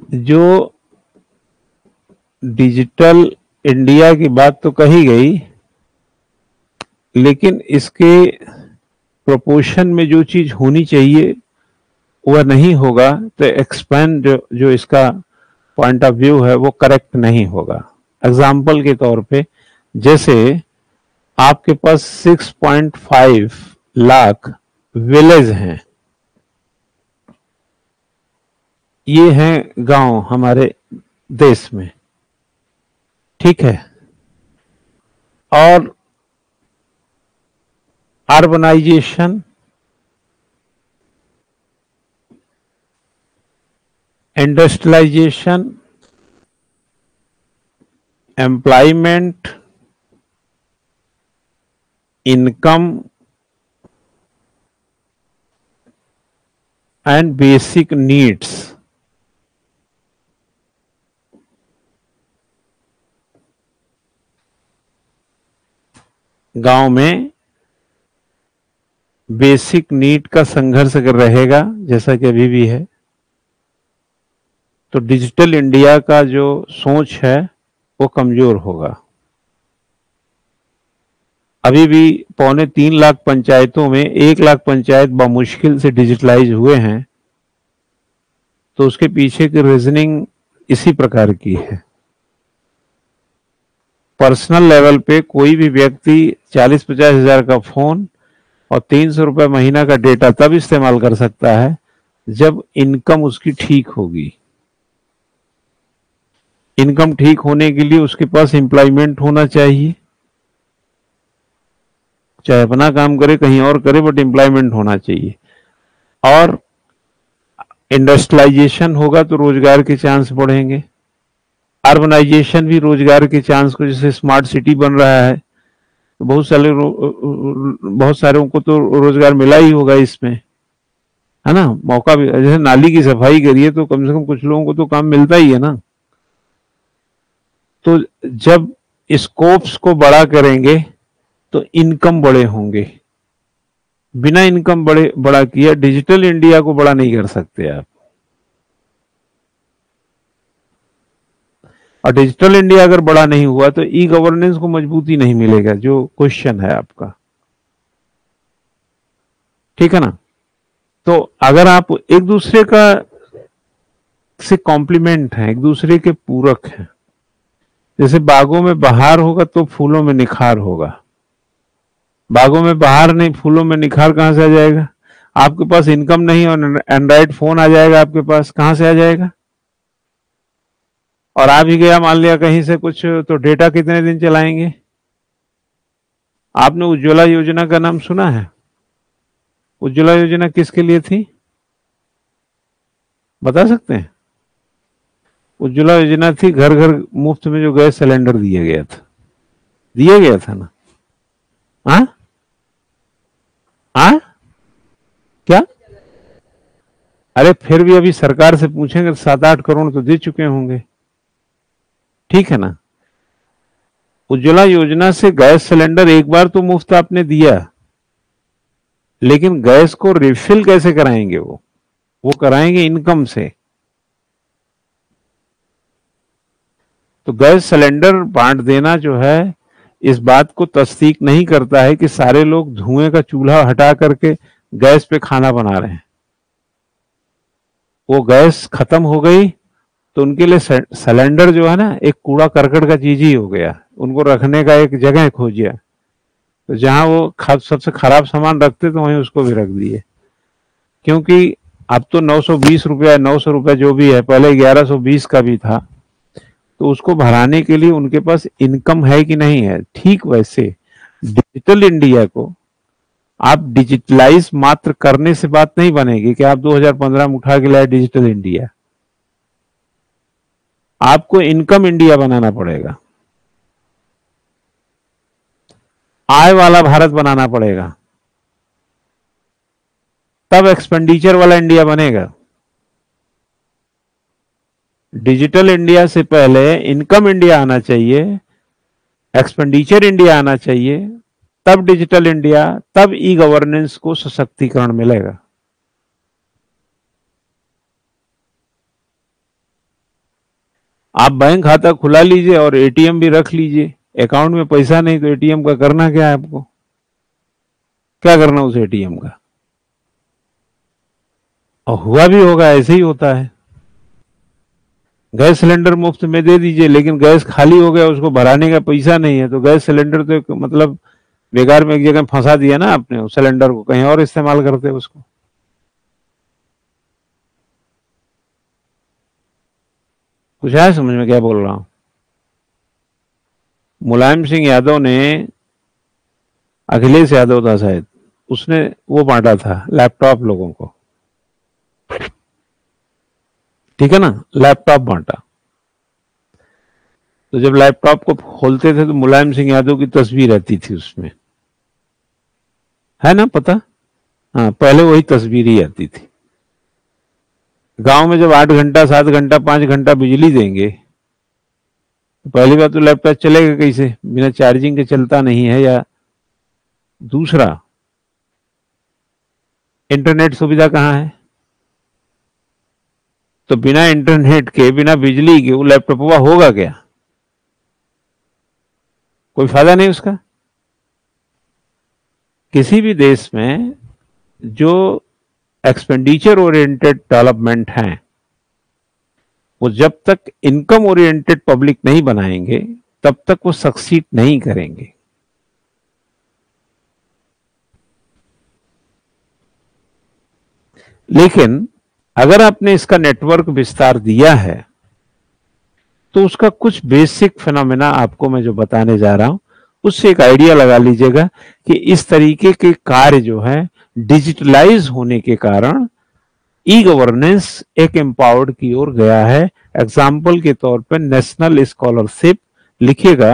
जो digital India की बात तो कही गई, लेकिन इसके प्रोपोर्शन में जो चीज होनी चाहिए वह नहीं होगा, तो एक्सपेंड जो इसका पॉइंट ऑफ व्यू है वो करेक्ट नहीं होगा। एग्जाम्पल के तौर पे, जैसे आपके पास 6.5 लाख विलेज हैं, ये हैं गांव हमारे देश में, ठीक है। और urbanisation, industrialisation, employment, income and basic needs, गांव में बेसिक नीड का संघर्ष अगर रहेगा, जैसा कि अभी भी है, तो डिजिटल इंडिया का जो सोच है वो कमजोर होगा। अभी भी 2.25 लाख पंचायतों में 1 लाख पंचायत बामुश्किल से डिजिटलाइज हुए हैं, तो उसके पीछे की रीजनिंग इसी प्रकार की है। पर्सनल लेवल पे कोई भी व्यक्ति 40-50 हजार का फोन और 300 रुपए महीना का डेटा तब इस्तेमाल कर सकता है जब इनकम उसकी ठीक होगी। इनकम ठीक होने के लिए उसके पास एम्प्लॉयमेंट होना चाहिए, चाहे अपना काम करे कहीं और करे, बट एम्प्लॉयमेंट होना चाहिए। और इंडस्ट्रियलाइजेशन होगा तो रोजगार के चांस बढ़ेंगे। अर्बनाइजेशन भी रोजगार के चांस को, जैसे स्मार्ट सिटी बन रहा है तो बहुत सारे को तो रोजगार मिला ही होगा इसमें, है ना। मौका भी, जैसे नाली की सफाई करिए तो कम से कम कुछ लोगों को तो काम मिलता ही है ना। तो जब स्कोप्स को बड़ा करेंगे तो इनकम बड़े होंगे। बिना इनकम बड़ा किया डिजिटल इंडिया को बड़ा नहीं कर सकते आप। और डिजिटल इंडिया अगर बड़ा नहीं हुआ तो ई गवर्नेंस को मजबूती नहीं मिलेगा, जो क्वेश्चन है आपका, ठीक है ना। तो अगर आप एक दूसरे का से कॉम्प्लीमेंट हैं, एक दूसरे के पूरक हैं, जैसे बागों में बहार होगा तो फूलों में निखार होगा। बागों में बहार नहीं, फूलों में निखार कहां से आ जाएगा। आपके पास इनकम नहीं और एंड्रॉइड फोन आ जाएगा आपके पास, कहां से आ जाएगा। और आ भी गया मान लिया कहीं से कुछ, तो डेटा कितने दिन चलाएंगे। आपने उज्ज्वला योजना का नाम सुना है। उज्ज्वला योजना किसके लिए थी, बता सकते हैं। उज्ज्वला योजना थी घर घर मुफ्त में जो गैस सिलेंडर दिया गया था ना। हाँ हाँ, क्या। अरे फिर भी अभी सरकार से पूछेंगे 7-8 करोड़ तो दे चुके होंगे, ठीक है ना। उज्ज्वला योजना से गैस सिलेंडर एक बार तो मुफ्त आपने दिया, लेकिन गैस को रिफिल कैसे कराएंगे, वो कराएंगे इनकम से। तो गैस सिलेंडर बांट देना जो है, इस बात को तस्दीक नहीं करता है कि सारे लोग धुएं का चूल्हा हटा करके गैस पे खाना बना रहे हैं। वो गैस खत्म हो गई तो उनके लिए सिलेंडर जो है ना, एक कूड़ा करकट का चीज ही हो गया। उनको रखने का एक जगह खोजिए, तो जहां वो सबसे खराब सामान रखते तो वहीं उसको भी रख दिए। क्योंकि अब तो 920 रुपया 900 रुपया जो भी है, पहले 1120 का भी था, तो उसको भराने के लिए उनके पास इनकम है कि नहीं है। ठीक वैसे डिजिटल इंडिया को आप डिजिटलाइज मात्र करने से बात नहीं बनेगी कि आप 2015 में उठा के लाए डिजिटल इंडिया। आपको इनकम इंडिया बनाना पड़ेगा, आय वाला भारत बनाना पड़ेगा, तब एक्सपेंडिचर वाला इंडिया बनेगा। डिजिटल इंडिया से पहले इनकम इंडिया आना चाहिए, एक्सपेंडिचर इंडिया आना चाहिए, तब डिजिटल इंडिया, तब ई गवर्नेंस को सशक्तिकरण मिलेगा। आप बैंक खाता खुला लीजिए और एटीएम भी रख लीजिए, अकाउंट में पैसा नहीं तो एटीएम का करना क्या है आपको? क्या करना उस एटीएम का? और हुआ भी होगा, ऐसे ही होता है। गैस सिलेंडर मुफ्त में दे दीजिए, लेकिन गैस खाली हो गया, उसको भराने का पैसा नहीं है, तो गैस सिलेंडर तो एक मतलब बेकार में एक जगह फंसा दिया ना आपने, उस सिलेंडर को कहीं और इस्तेमाल करते उसको। कुछ है समझ में क्या बोल रहा हूं? मुलायम सिंह यादव ने, अखिलेश यादव था शायद, उसने वो बांटा था लैपटॉप लोगों को, ठीक है ना, लैपटॉप बांटा। तो जब लैपटॉप को खोलते थे तो मुलायम सिंह यादव की तस्वीर रहती थी उसमें, है ना पता? हाँ, पहले वही तस्वीर ही आती थी। गांव में जब 8 घंटा 7 घंटा 5 घंटा बिजली देंगे तो पहली बात तो लैपटॉप चलेगा कैसे, बिना चार्जिंग के चलता नहीं है। या दूसरा, इंटरनेट सुविधा कहाँ है? तो बिना इंटरनेट के, बिना बिजली के वो लैपटॉप होगा क्या? कोई फायदा नहीं उसका। किसी भी देश में जो एक्सपेंडिचर ओरिएंटेड डेवलपमेंट है, वो जब तक इनकम ओरिएंटेड पब्लिक नहीं बनाएंगे तब तक वो सक्सीड नहीं करेंगे। लेकिन अगर आपने इसका नेटवर्क विस्तार दिया है तो उसका कुछ बेसिक फिनोमेना आपको मैं जो बताने जा रहा हूं उससे एक आइडिया लगा लीजिएगा कि इस तरीके के कार्य जो है डिजिटलाइज होने के कारण ई गवर्नेंस एक एम्पावर्ड की ओर गया है। एग्जाम्पल के तौर पर नेशनल स्कॉलरशिप लिखिएगा